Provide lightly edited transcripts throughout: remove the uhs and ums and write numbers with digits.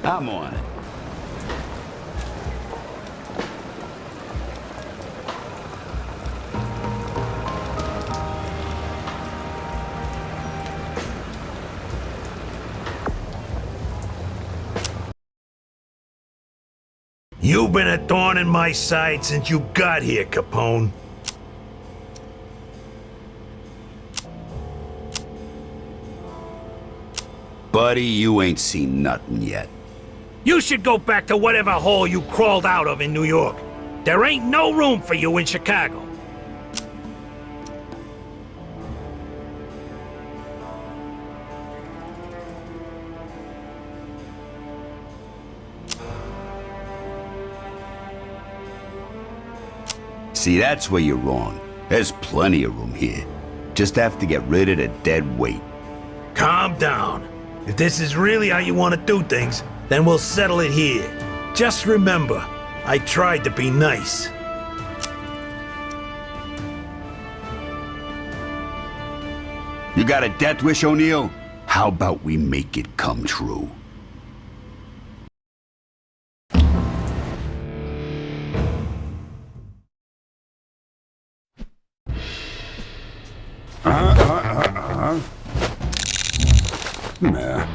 I'm on it. You've been a thorn in my side since you got here, Capone. Buddy, you ain't seen nothing yet. You should go back to whatever hole you crawled out of in New York. There ain't no room for you in Chicago. See, that's where you're wrong. There's plenty of room here. Just have to get rid of the dead weight. Calm down. If this is really how you want to do things, then we'll settle it here. Just remember, I tried to be nice. You got a death wish, O'Neill? How about we make it come true? Nah.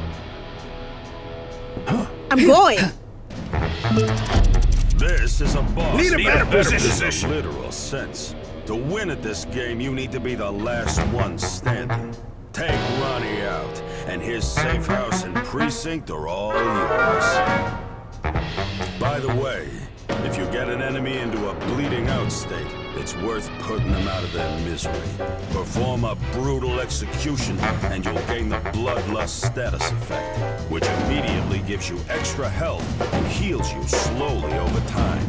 I'm going. This is a boss. Need a better position. In a literal sense. To win at this game, you need to be the last one standing. Take Ronnie out, and his safe house and precinct are all yours. By the way, if you get an enemy into a bleeding out state, it's worth putting them out of their misery. Perform a brutal execution, and you'll gain the bloodlust status effect, which immediately gives you extra health and heals you slowly over time.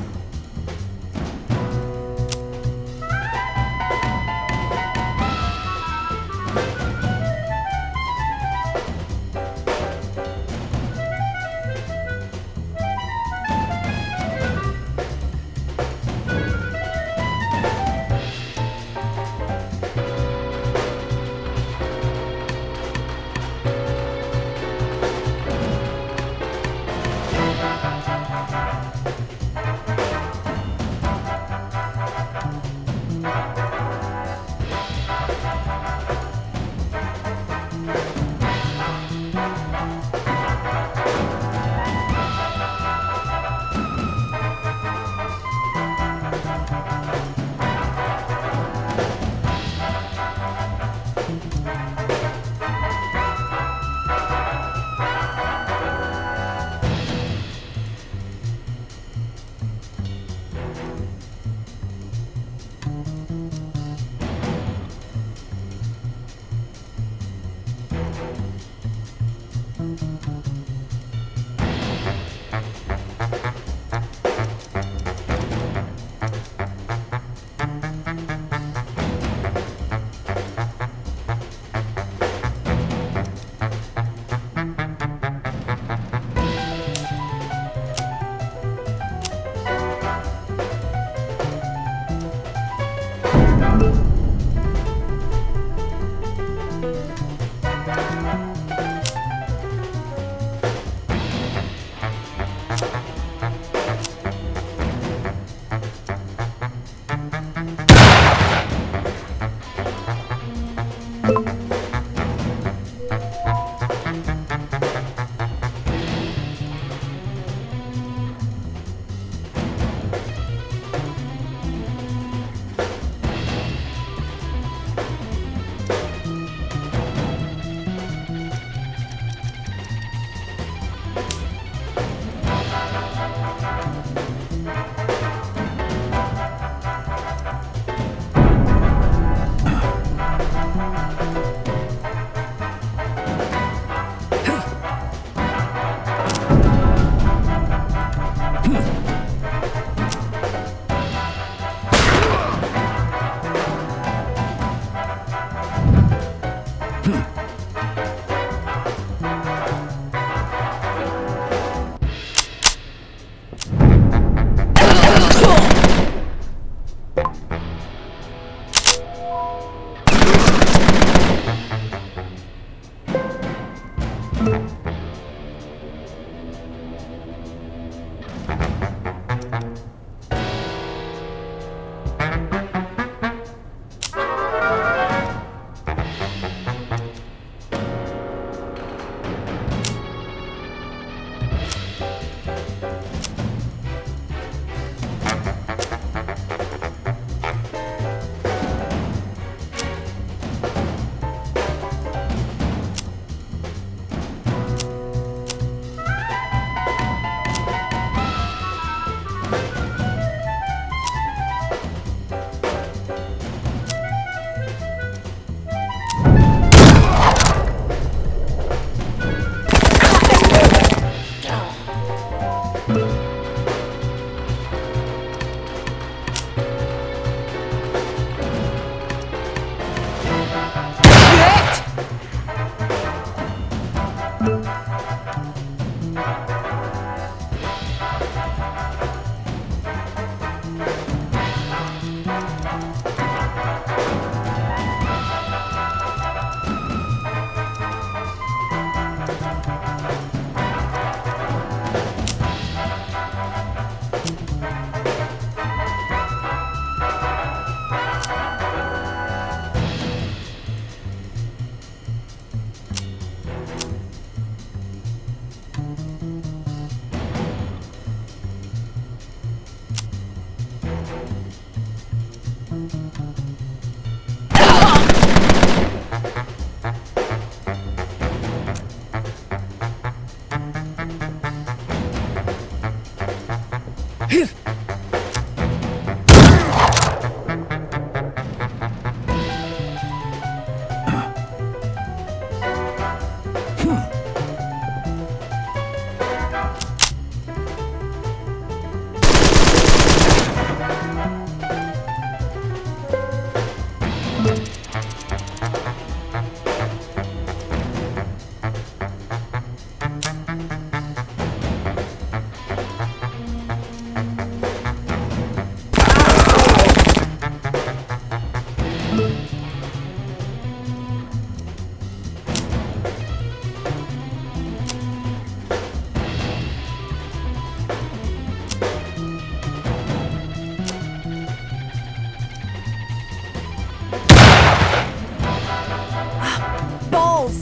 balls!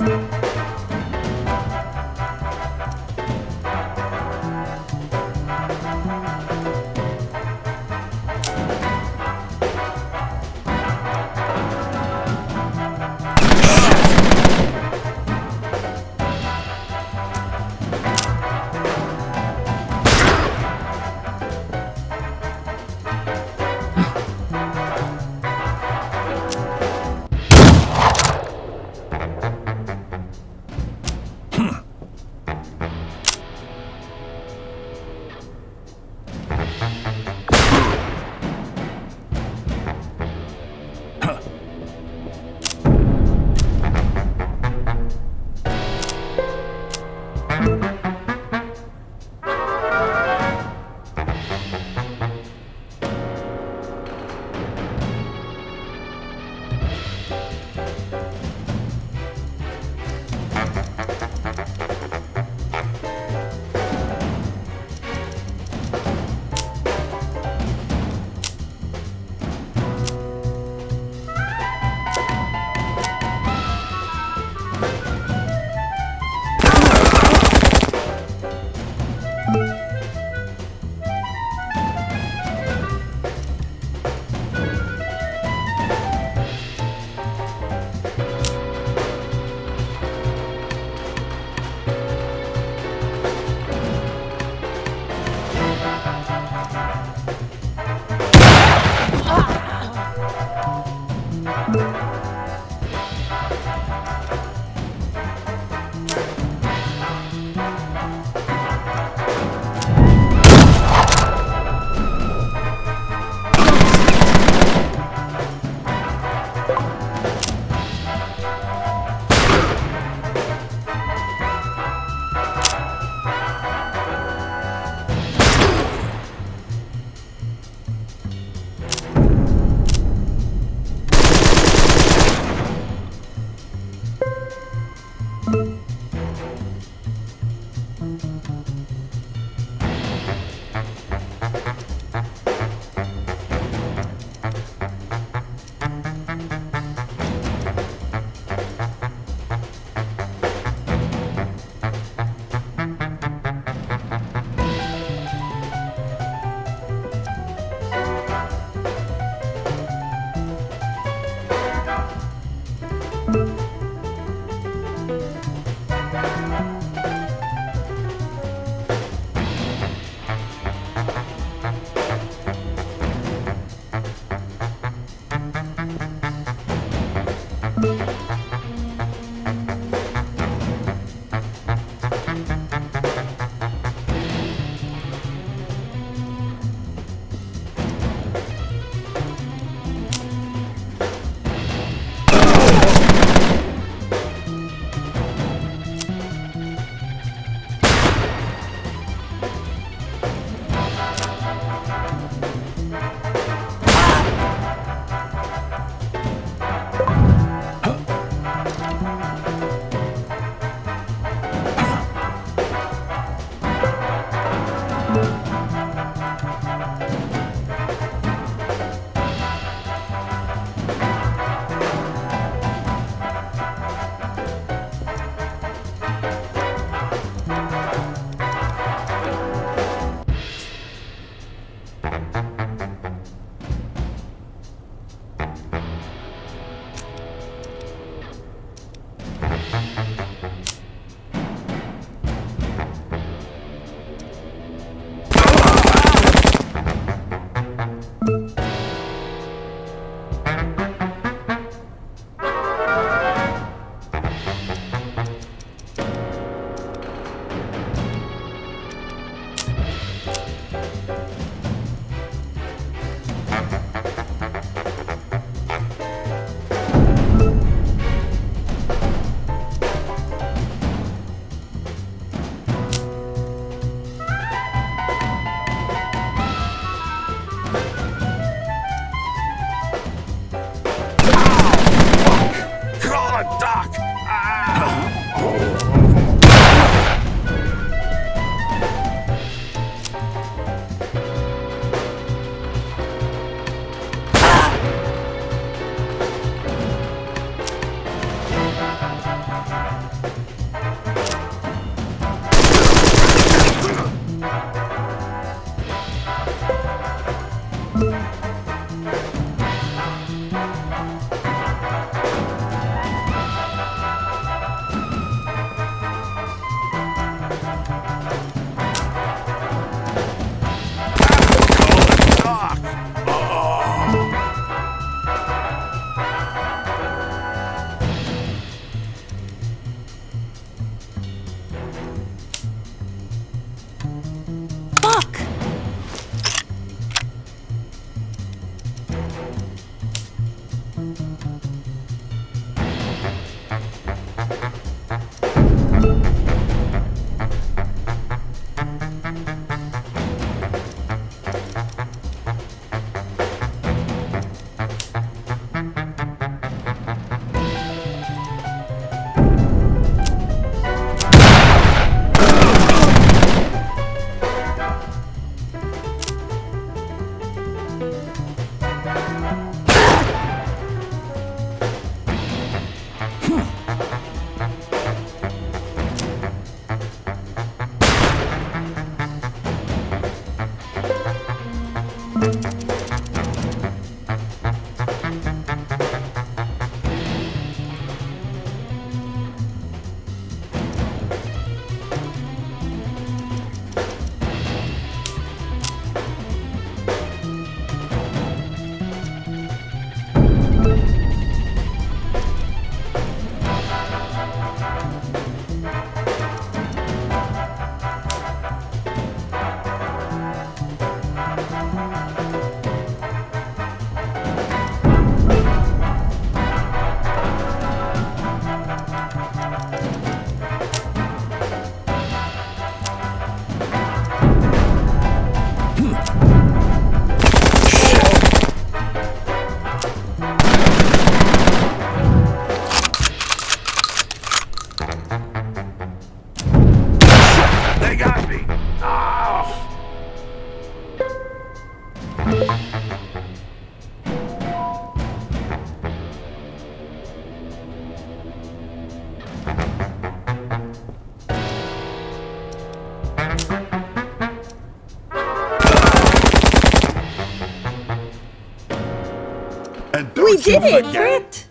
we Don't you did it! forget. Correct!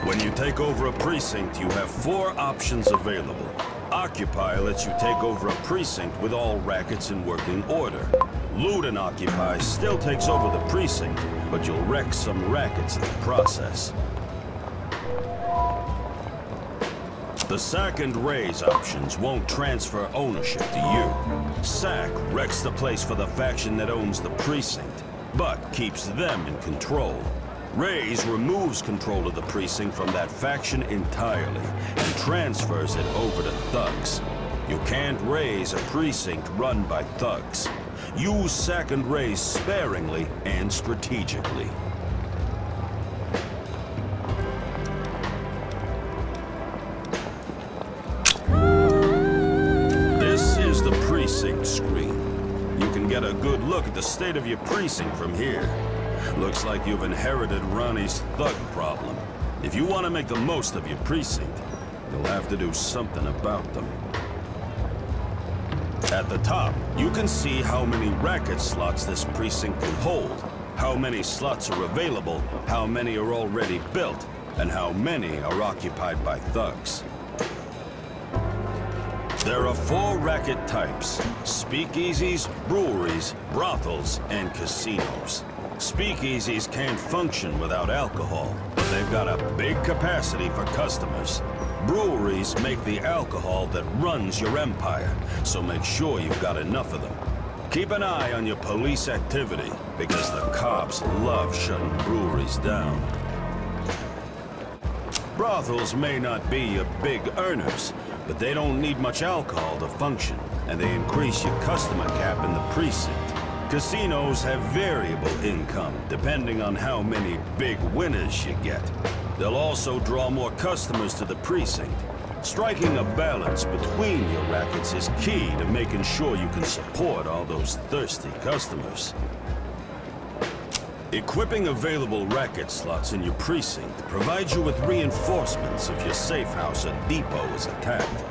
When you take over a precinct, you have 4 options available. Occupy lets you take over a precinct with all rackets in working order. Loot and Occupy still takes over the precinct, but you'll wreck some rackets in the process. The Sack and Raise options won't transfer ownership to you. Sack wrecks the place for the faction that owns the precinct, but keeps them in control. Raise removes control of the precinct from that faction entirely and transfers it over to thugs. You can't raise a precinct run by thugs. Use Sack and Raise sparingly and strategically. This is the precinct screen. You can get a good look at the state of your precinct from here. Looks like you've inherited Ronnie's thug problem. If you want to make the most of your precinct, you'll have to do something about them. At the top, you can see how many racket slots this precinct can hold, how many slots are available, how many are already built, and how many are occupied by thugs. There are 4 racket types: speakeasies, breweries, brothels, and casinos. Speakeasies can't function without alcohol, but they've got a big capacity for customers. Breweries make the alcohol that runs your empire, so make sure you've got enough of them. Keep an eye on your police activity, because the cops love shutting breweries down. Brothels may not be your big earners, but they don't need much alcohol to function, and they increase your customer cap in the precinct. Casinos have variable income, depending on how many big winners you get. They'll also draw more customers to the precinct. Striking a balance between your rackets is key to making sure you can support all those thirsty customers. Equipping available racket slots in your precinct provides you with reinforcements if your safe house or depot is attacked.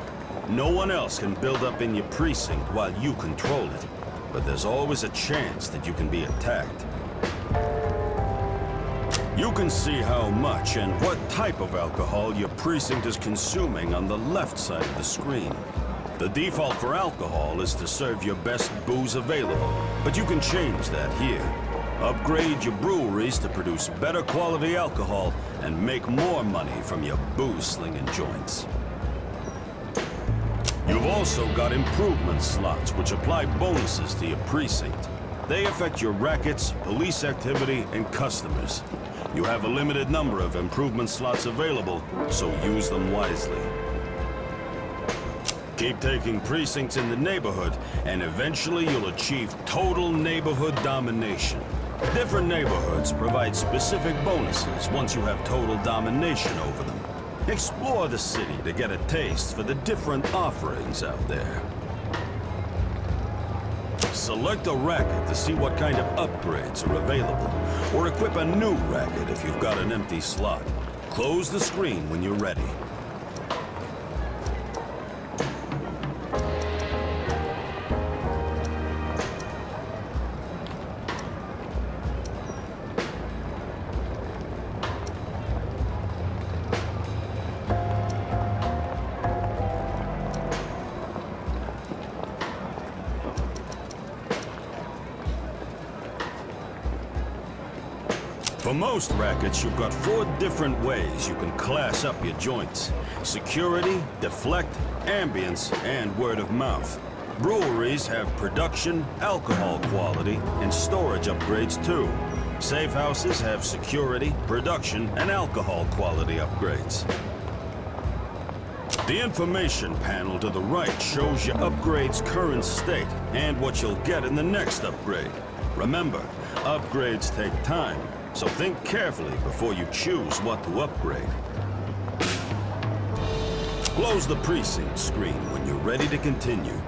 No one else can build up in your precinct while you control it, but there's always a chance that you can be attacked. You can see how much and what type of alcohol your precinct is consuming on the left side of the screen. The default for alcohol is to serve your best booze available, but you can change that here. Upgrade your breweries to produce better quality alcohol and make more money from your booze-slinging joints. You've also got improvement slots which apply bonuses to your precinct. They affect your rackets, police activity, and customers. You have a limited number of improvement slots available, so use them wisely. Keep taking precincts in the neighborhood, and eventually you'll achieve total neighborhood domination. Different neighborhoods provide specific bonuses once you have total domination over them. Explore the city to get a taste for the different offerings out there. Select a racket to see what kind of upgrades are available, or equip a new racket if you've got an empty slot. Close the screen when you're ready. For most rackets, you've got 4 different ways you can class up your joints: security, deflect, ambience, and word of mouth. Breweries have production, alcohol quality, and storage upgrades too. Safe houses have security, production, and alcohol quality upgrades. The information panel to the right shows your upgrade's current state and what you'll get in the next upgrade. Remember, upgrades take time, so think carefully before you choose what to upgrade. Close the precinct screen when you're ready to continue.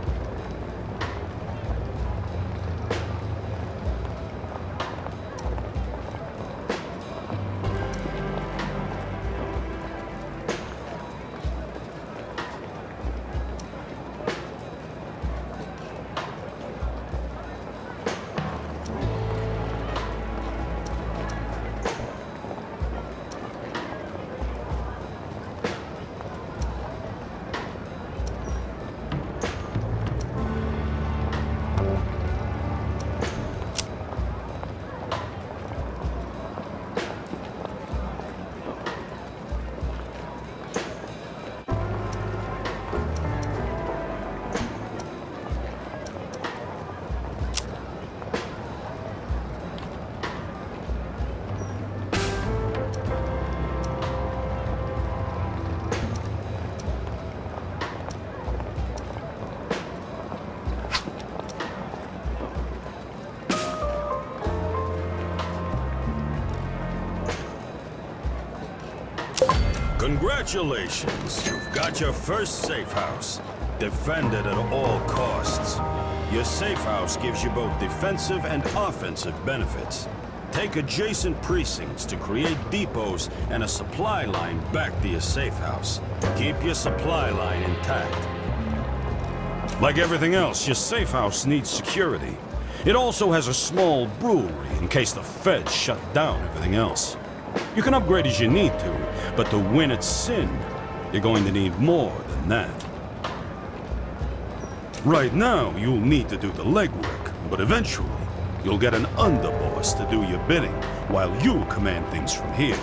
Congratulations, you've got your first safe house. Defend it at all costs. Your safe house gives you both defensive and offensive benefits. Take adjacent precincts to create depots and a supply line back to your safe house. Keep your supply line intact. Like everything else, your safe house needs security. It also has a small brewery in case the feds shut down everything else. You can upgrade as you need to, but to win at Sin, you're going to need more than that. Right now, you'll need to do the legwork, but eventually, you'll get an underboss to do your bidding, while you command things from here.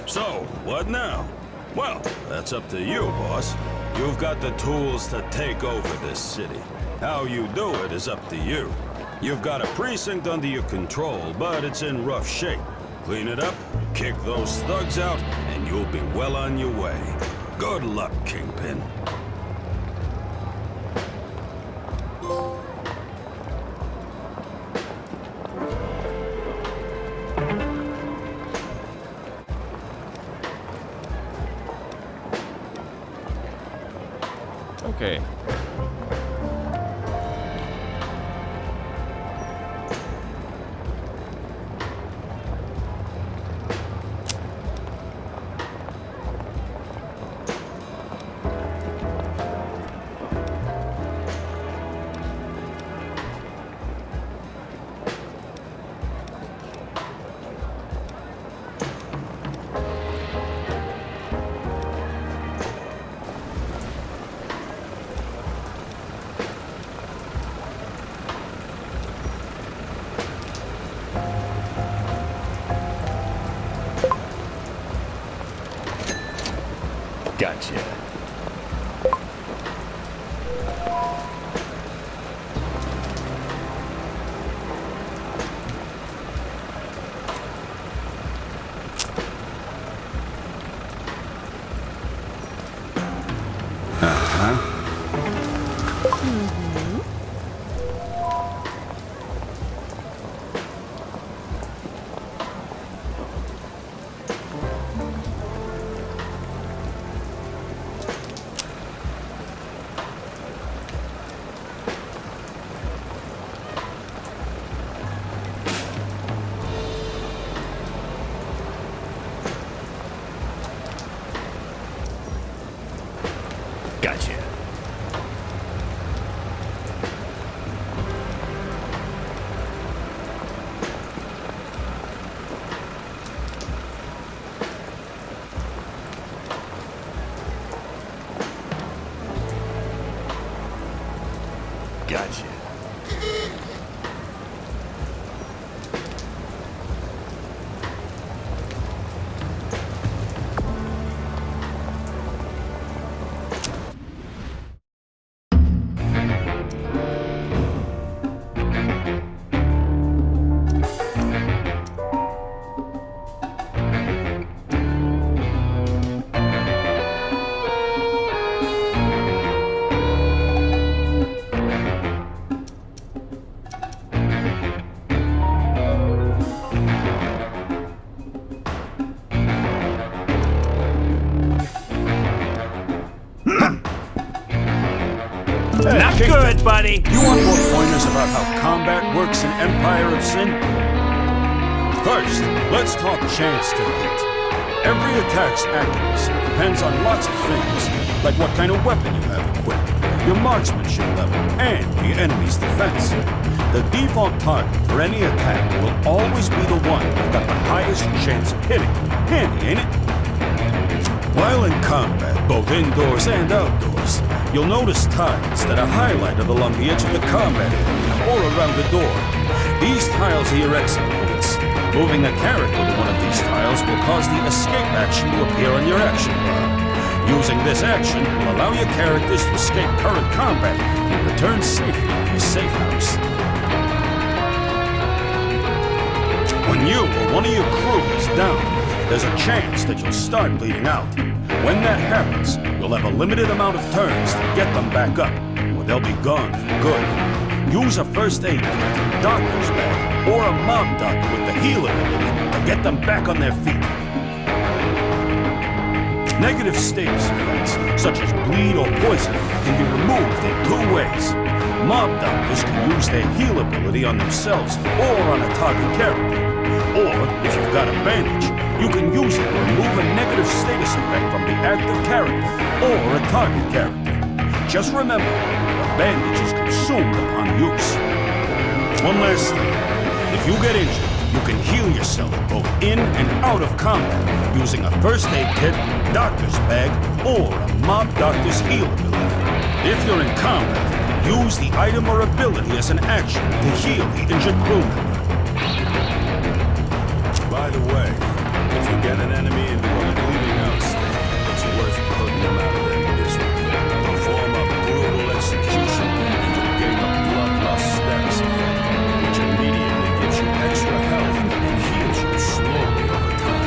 So, what now? Well, that's up to you, boss. You've got the tools to take over this city. How you do it is up to you. You've got a precinct under your control, but it's in rough shape. Clean it up, kick those thugs out, and you'll be well on your way. Good luck, Kingpin. Okay. Gotcha. Gotcha. Gotcha. Not good, buddy. You want more pointers about how combat works in Empire of Sin? First, let's talk chance to hit. Every attack's accuracy depends on lots of things, like what kind of weapon you have equipped, your marksmanship level, and the enemy's defense. The default target for any attack will always be the one that got the highest chance of hitting. Handy, ain't it? While in combat, both indoors and outdoors, you'll notice tiles that are highlighted along the edge of the combat area or around the door. These tiles are your exit points. Moving a character to one of these tiles will cause the escape action to appear on your action bar. Using this action will allow your characters to escape current combat and return safely to your safe house. When you or one of your crew is down, there's a chance that you'll start bleeding out. When that happens, you'll have a limited amount of turns to get them back up, or they'll be gone for good. use a first aid kit, doctor's bag, or a mob doctor with the heal ability to get them back on their feet. Negative status effects, such as bleed or poison, can be removed in two ways. Mob doctors can use their heal ability on themselves or on a target character. Or, if you've got a bandage, you can use it to remove a negative status effect from the active character or a target character. Just remember, the bandage is consumed upon use. One last thing. If you get injured, you can heal yourself both in and out of combat using a first aid kit, doctor's bag, or a mob doctor's heal ability. If you're in combat, use the item or ability as an action to heal the injured crew member. By the way, if you get an enemy into a bleeding out state, it's worth putting them out of their misery. Perform a brutal execution and you'll gain a bloodlust status effect, which immediately gives you extra health and heals you slowly over time.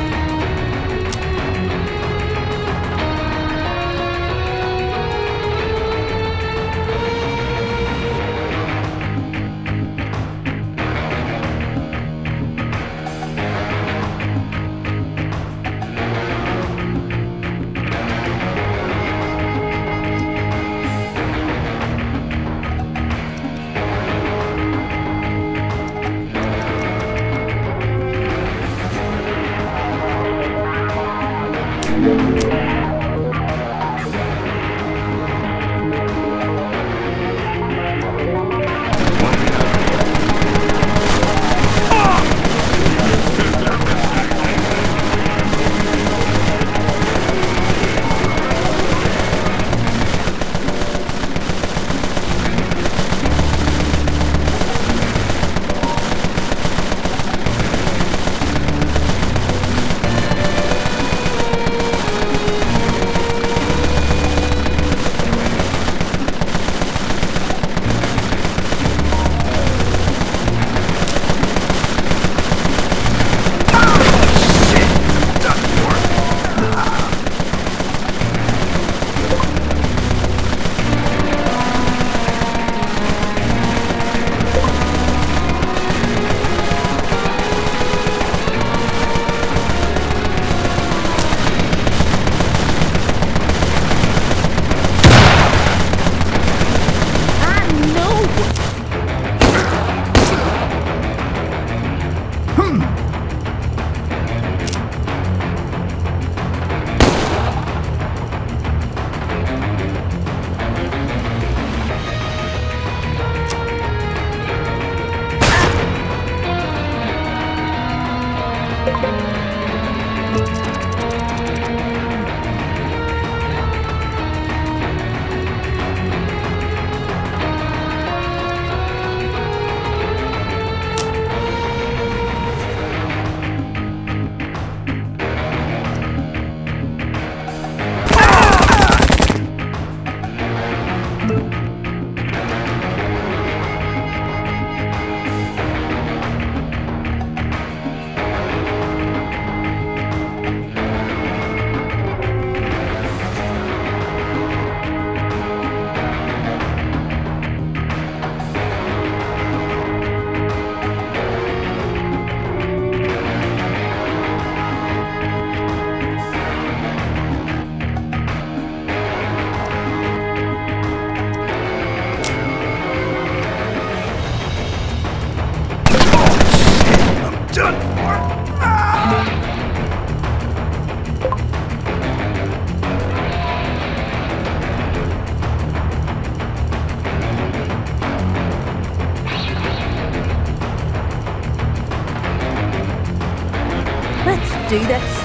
Do this.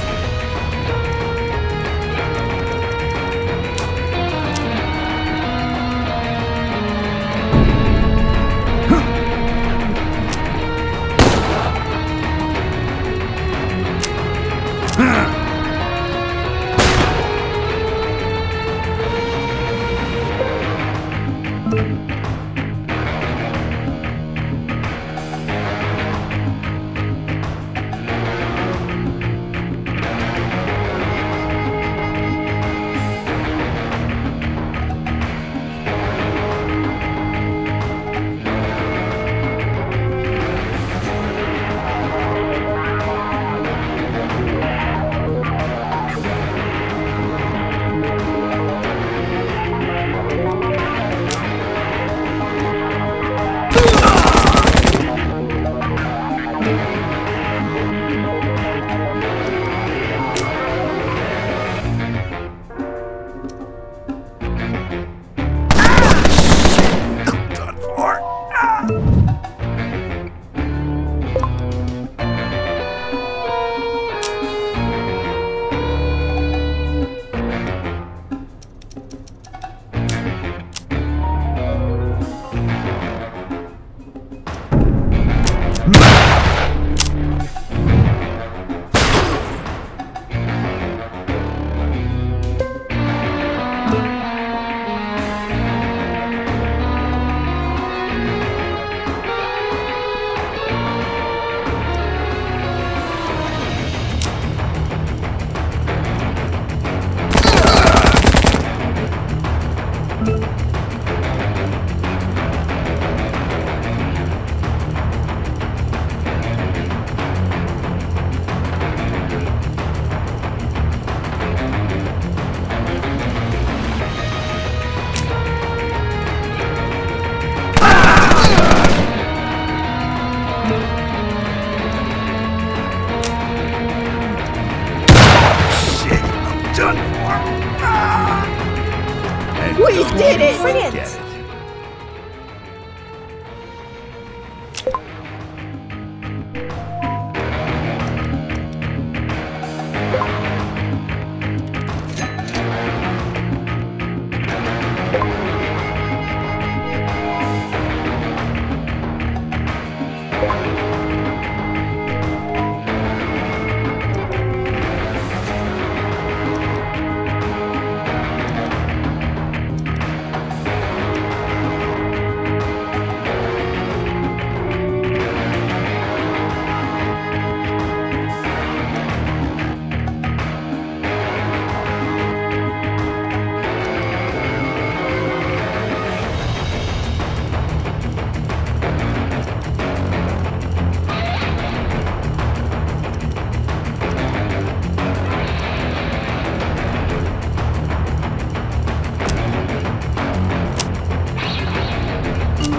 We did it! Get Brilliant! it.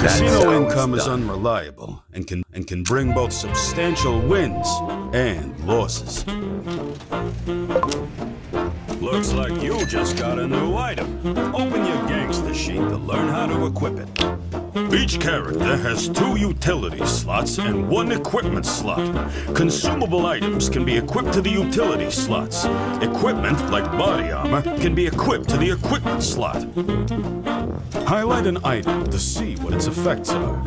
That's Casino how income it's is done. unreliable and can bring both substantial wins and losses. Looks like you just got a new item. Open your gangster sheet to learn how to equip it. Each character has 2 utility slots and 1 equipment slot. Consumable items can be equipped to the utility slots. Equipment, like body armor, can be equipped to the equipment slot. Highlight an item to see what its effects are.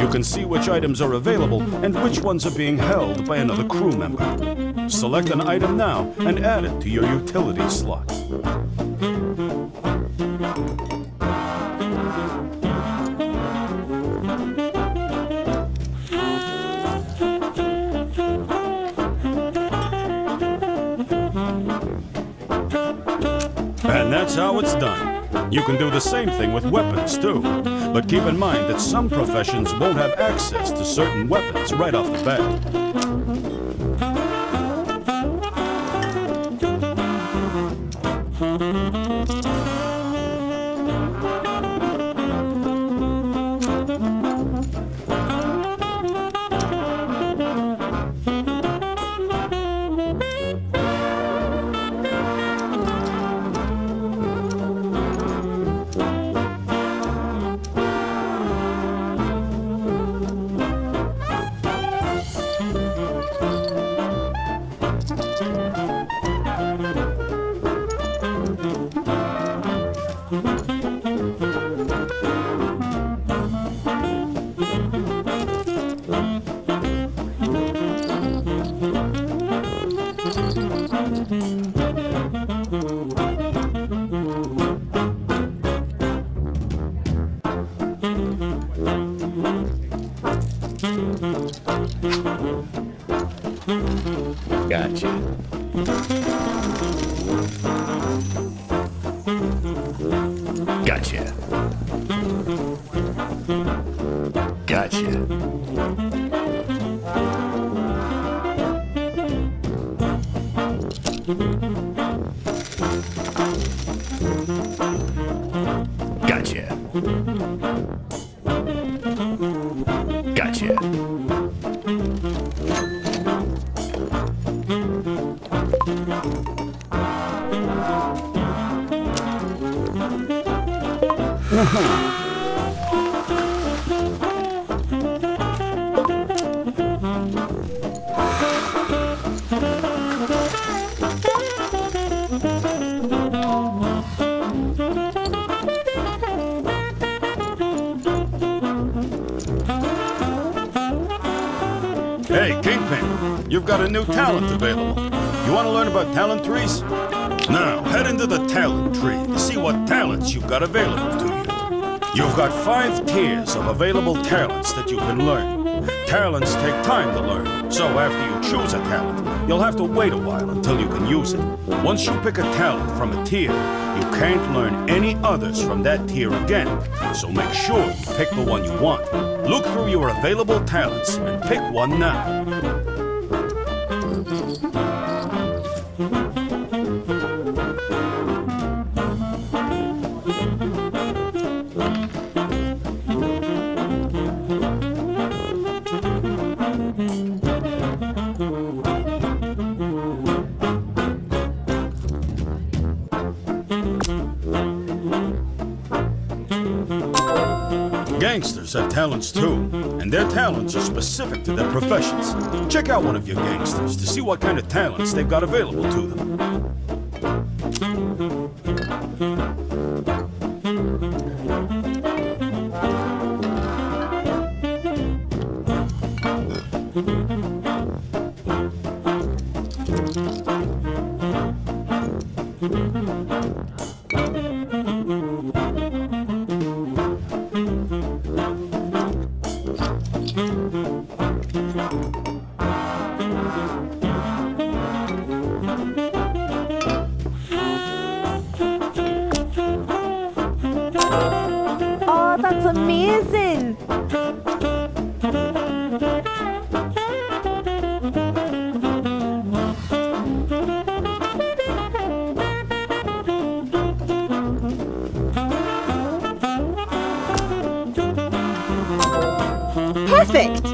You can see which items are available and which ones are being held by another crew member. Select an item now and add it to your utility slot. And that's how it's done. You can do the same thing with weapons, too. But keep in mind that some professions won't have access to certain weapons right off the bat. Gotcha. Gotcha. Gotcha. Gotcha. Gotcha. Hey, Kingpin, you've got a new talent available. You want to learn about talent trees? Now, head into the talent tree to see what talents you've got available to you. You've got 5 tiers of available talents that you can learn. Talents take time to learn, so after you choose a talent, you'll have to wait a while until you can use it. Once you pick a talent from a tier, you can't learn any others from that tier again, so make sure you pick the one you want. Look through your available talents and pick one now. Gangsters have talents too, and their talents are specific to their professions. Check out one of your gangsters to see what kind of talents they've got available to them. Oh, that's amazing! Perfect!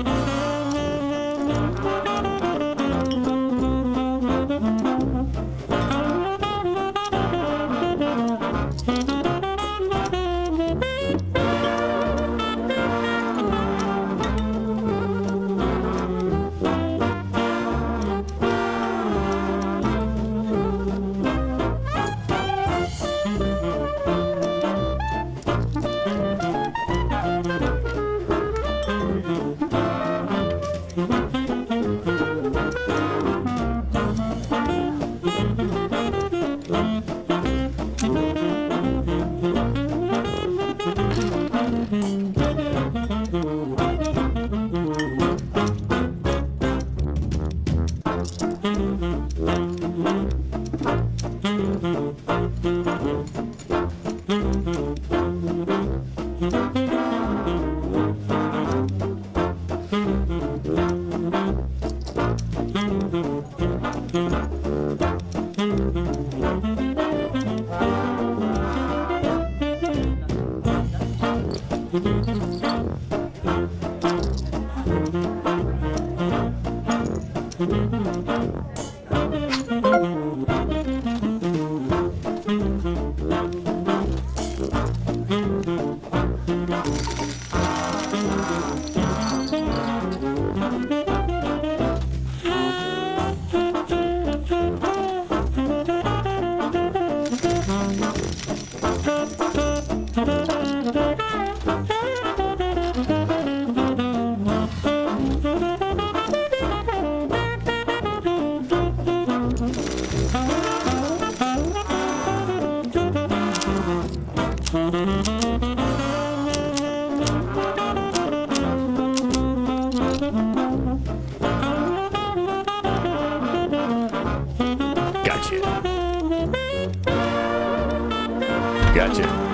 Gotcha.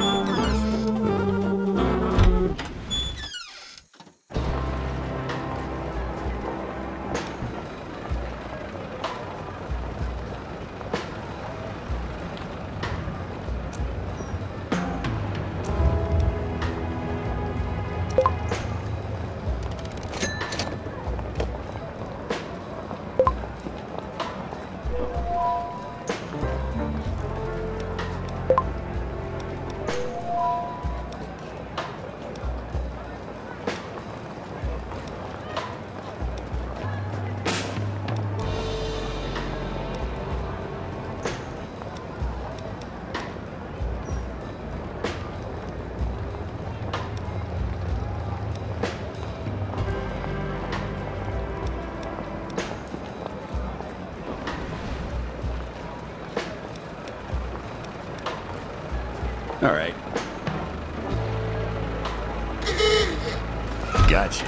All right. Gotcha.